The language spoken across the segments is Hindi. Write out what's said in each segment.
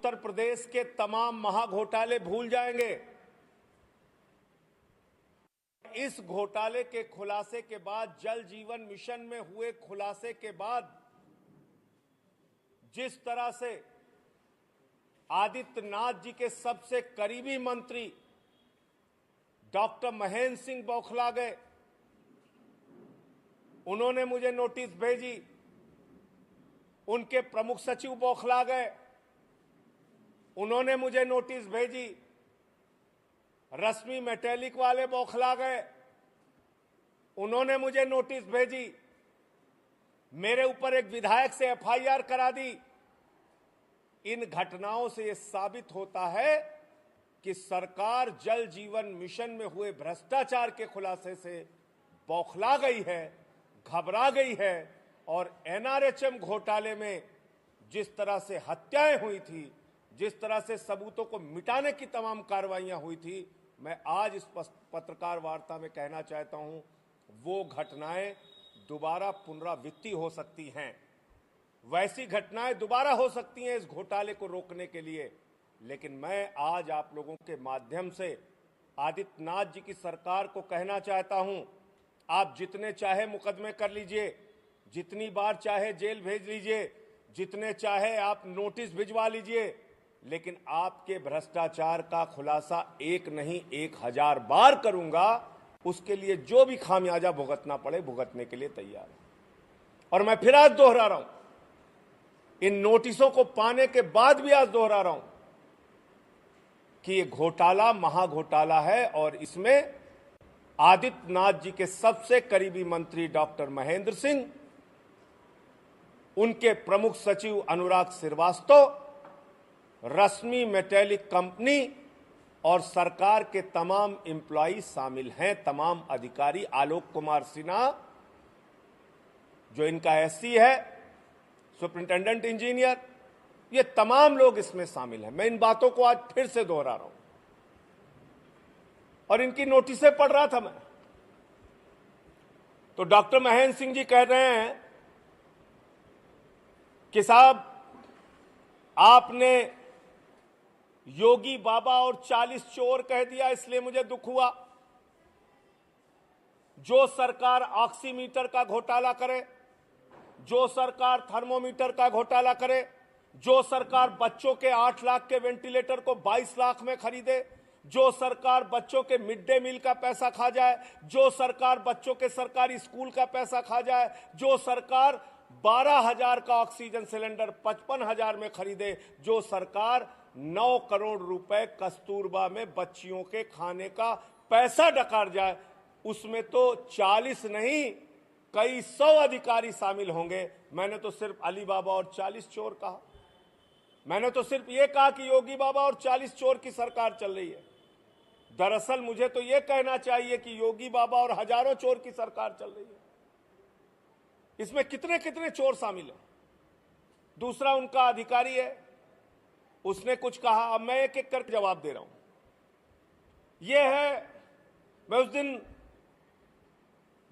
उत्तर प्रदेश के तमाम महाघोटाले भूल जाएंगे। इस घोटाले के खुलासे के बाद, जल जीवन मिशन में हुए खुलासे के बाद, जिस तरह से आदित्यनाथ जी के सबसे करीबी मंत्री डॉक्टर महेंद्र सिंह बौखला गए, उन्होंने मुझे नोटिस भेजी, उनके प्रमुख सचिव बौखला गए, उन्होंने मुझे नोटिस भेजी, रश्मि मेटेलिक वाले बौखला गए, उन्होंने मुझे नोटिस भेजी, मेरे ऊपर एक विधायक से एफआईआर करा दी। इन घटनाओं से यह साबित होता है कि सरकार जल जीवन मिशन में हुए भ्रष्टाचार के खुलासे से बौखला गई है, घबरा गई है और एनआरएचएम घोटाले में जिस तरह से हत्याएं हुई थी, जिस तरह से सबूतों को मिटाने की तमाम कार्रवाइयां हुई थी, मैं आज इस पत्रकार वार्ता में कहना चाहता हूं, वो घटनाएं दोबारा पुनरावृत्ति हो सकती हैं। वैसी घटनाएं दोबारा हो सकती हैं इस घोटाले को रोकने के लिए। लेकिन मैं आज आप लोगों के माध्यम से आदित्यनाथ जी की सरकार को कहना चाहता हूं, आप जितने चाहे मुकदमे कर लीजिए, जितनी बार चाहे जेल भेज लीजिए, जितने चाहे आप नोटिस भिजवा लीजिए, लेकिन आपके भ्रष्टाचार का खुलासा एक नहीं 1000 बार करूंगा। उसके लिए जो भी खामियाजा भुगतना पड़े भुगतने के लिए तैयार हूं। और मैं फिर आज दोहरा रहा हूं, इन नोटिसों को पाने के बाद भी आज दोहरा रहा हूं कि ये घोटाला महाघोटाला है और इसमें आदित्यनाथ जी के सबसे करीबी मंत्री डॉक्टर महेंद्र सिंह, उनके प्रमुख सचिव अनुराग श्रीवास्तव, रश्मि मेटेलिक कंपनी और सरकार के तमाम एम्प्लॉई शामिल हैं, तमाम अधिकारी, आलोक कुमार सिन्हा जो इनका एससी है, सुपरिंटेंडेंट इंजीनियर, ये तमाम लोग इसमें शामिल हैं। मैं इन बातों को आज फिर से दोहरा रहा हूं और इनकी नोटिसें पढ़ रहा था मैं, तो डॉक्टर महेंद्र सिंह जी कह रहे हैं कि साहब आपने योगी बाबा और 40 चोर कह दिया, इसलिए मुझे दुख हुआ। जो सरकार ऑक्सीमीटर का घोटाला करे, जो सरकार थर्मोमीटर का घोटाला करे, जो सरकार बच्चों के 8 लाख के वेंटिलेटर को 22 लाख में खरीदे, जो सरकार बच्चों के मिड डे मील का पैसा खा जाए, जो सरकार बच्चों के सरकारी स्कूल का पैसा खा जाए, जो सरकार 12,000 का ऑक्सीजन सिलेंडर 55,000 में खरीदे, जो सरकार 9 करोड़ रुपए कस्तूरबा में बच्चियों के खाने का पैसा डकार जाए, उसमें तो 40 नहीं कई 100 अधिकारी शामिल होंगे। मैंने तो सिर्फ अली बाबा और 40 चोर कहा। मैंने तो सिर्फ ये कहा कि योगी बाबा और 40 चोर की सरकार चल रही है। दरअसल मुझे तो ये कहना चाहिए कि योगी बाबा और हजारों चोर की सरकार चल रही है। इसमें कितने कितने चोर शामिल हैं। दूसरा उनका अधिकारी है, उसने कुछ कहा, अब मैं एक एक करके जवाब दे रहा हूं। यह है, मैं उस दिन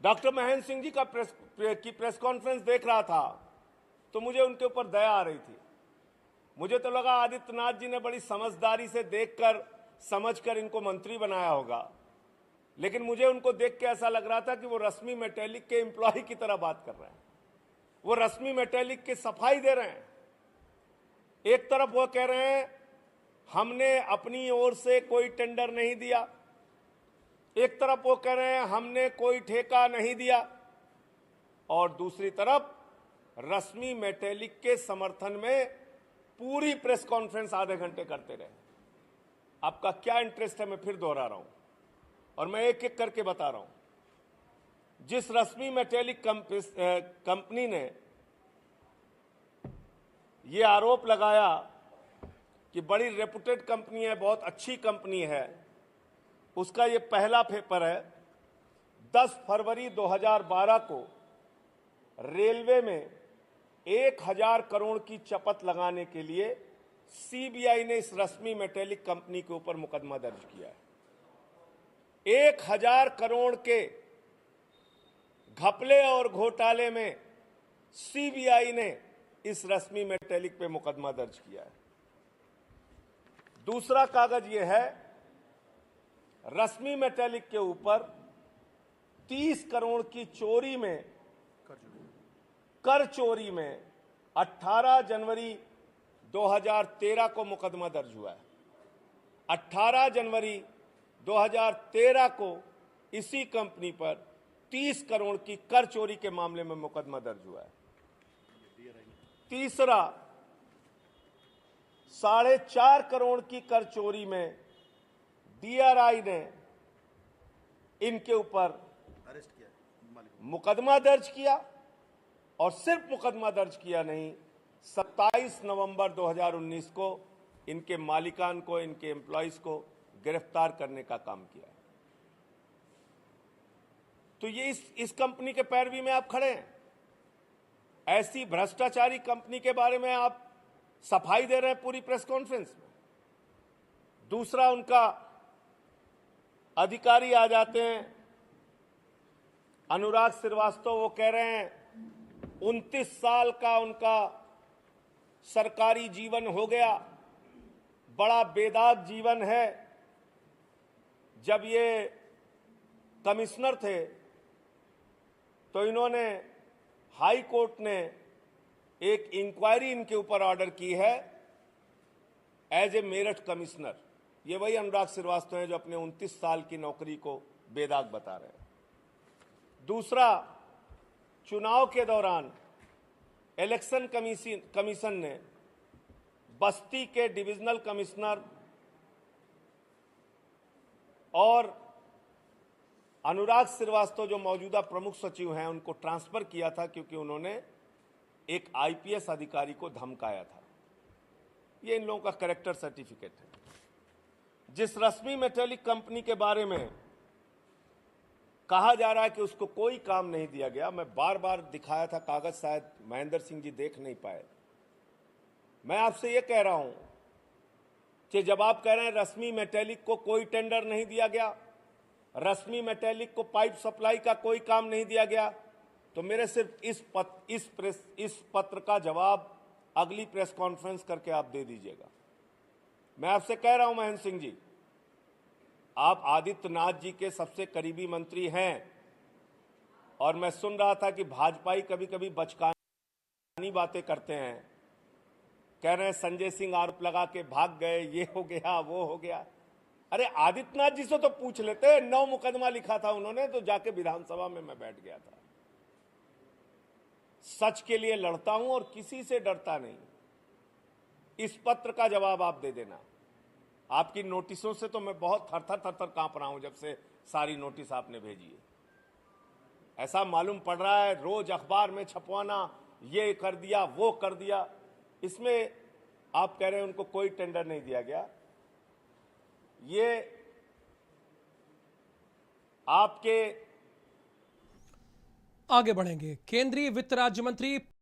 डॉक्टर महेंद्र सिंह जी का प्रेस कॉन्फ्रेंस देख रहा था तो मुझे उनके ऊपर दया आ रही थी। मुझे तो लगा आदित्यनाथ जी ने बड़ी समझदारी से देखकर समझकर इनको मंत्री बनाया होगा, लेकिन मुझे उनको देख के ऐसा लग रहा था कि वो रश्मि मेटेलिक के एम्प्लॉय की तरह बात कर रहे हैं। वो रश्मि मेटेलिक की सफाई दे रहे हैं। एक तरफ वो कह रहे हैं हमने अपनी ओर से कोई टेंडर नहीं दिया, एक तरफ वो कह रहे हैं हमने कोई ठेका नहीं दिया, और दूसरी तरफ रश्मि मेटेलिक के समर्थन में पूरी प्रेस कॉन्फ्रेंस आधे घंटे करते रहे। आपका क्या इंटरेस्ट है मैं फिर दोहरा रहा हूं और मैं एक एक करके बता रहा हूं। जिस रश्मि मेटेलिक कंपनी ने ये आरोप लगाया कि बड़ी रेपुटेड कंपनी है, बहुत अच्छी कंपनी है, उसका ये पहला पेपर है। 10 फरवरी 2012 को रेलवे में 1000 करोड़ की चपत लगाने के लिए सीबीआई ने इस रश्मि मेटेलिक कंपनी के ऊपर मुकदमा दर्ज किया है। 1000 करोड़ के घपले और घोटाले में सीबीआई ने इस रश्मि मेटेलिक पे मुकदमा दर्ज किया है। दूसरा कागज ये है, रश्मि मेटेलिक के ऊपर 30 करोड़ की चोरी में, कर चोरी में 18 जनवरी 2013 को मुकदमा दर्ज हुआ है। 18 जनवरी 2013 को इसी कंपनी पर 30 करोड़ की कर चोरी के मामले में मुकदमा दर्ज हुआ है। तीसरा, 4.5 करोड़ की कर चोरी में डीआरआई ने इनके ऊपर अरेस्ट किया, मुकदमा दर्ज किया, और सिर्फ मुकदमा दर्ज किया नहीं, 27 नवंबर 2019 को इनके मालिकान को, इनके एम्प्लॉइज को गिरफ्तार करने का काम किया। तो ये इस कंपनी के पैरवी में आप खड़े हैं। ऐसी भ्रष्टाचारी कंपनी के बारे में आप सफाई दे रहे हैं पूरी प्रेस कॉन्फ्रेंस में। दूसरा, उनका अधिकारी आ जाते हैं अनुराग श्रीवास्तव, वो कह रहे हैं 29 साल का उनका सरकारी जीवन हो गया, बड़ा बेदाग जीवन है। जब ये कमिश्नर थे तो इन्होंने, हाई कोर्ट ने एक इंक्वायरी इनके ऊपर ऑर्डर की है एज ए मेरठ कमिश्नर। ये वही अनुराग श्रीवास्तव हैं जो अपने 29 साल की नौकरी को बेदाग बता रहे हैं। दूसरा, चुनाव के दौरान इलेक्शन कमीशन ने बस्ती के डिविजनल कमिश्नर और अनुराग श्रीवास्तव जो मौजूदा प्रमुख सचिव हैं उनको ट्रांसफर किया था, क्योंकि उन्होंने एक आईपीएस अधिकारी को धमकाया था। ये इन लोगों का कैरेक्टर सर्टिफिकेट है। जिस रश्मि मेटेलिक कंपनी के बारे में कहा जा रहा है कि उसको कोई काम नहीं दिया गया, मैं बार बार दिखाया था कागज, शायद महेंद्र सिंह जी देख नहीं पाए। मैं आपसे ये कह रहा हूं कि जब आप कह रहे हैं रश्मि मेटेलिक को कोई टेंडर नहीं दिया गया, रश्मि मेटेलिक को पाइप सप्लाई का कोई काम नहीं दिया गया, तो मेरे सिर्फ इस पत्र का जवाब अगली प्रेस कॉन्फ्रेंस करके आप दे दीजिएगा। मैं आपसे कह रहा हूं महेंद्र सिंह जी, आप आदित्यनाथ जी के सबसे करीबी मंत्री हैं, और मैं सुन रहा था कि भाजपाई कभी कभी बचकानी बातें करते हैं, कह रहे हैं संजय सिंह आरोप लगा के भाग गए, ये हो गया वो हो गया। अरे आदित्यनाथ जी से तो पूछ लेते, 9 मुकदमा लिखा था उन्होंने, तो जाके विधानसभा में मैं बैठ गया था। सच के लिए लड़ता हूं और किसी से डरता नहीं। इस पत्र का जवाब आप दे देना। आपकी नोटिसों से तो मैं बहुत थर-थर कांप रहा हूं जब से सारी नोटिस आपने भेजी है। ऐसा मालूम पड़ रहा है रोज अखबार में छपवाना, ये कर दिया वो कर दिया। इसमें आप कह रहे हैं उनको कोई टेंडर नहीं दिया गया। ये आपके आगे बढ़ेंगे। केंद्रीय वित्त राज्य मंत्री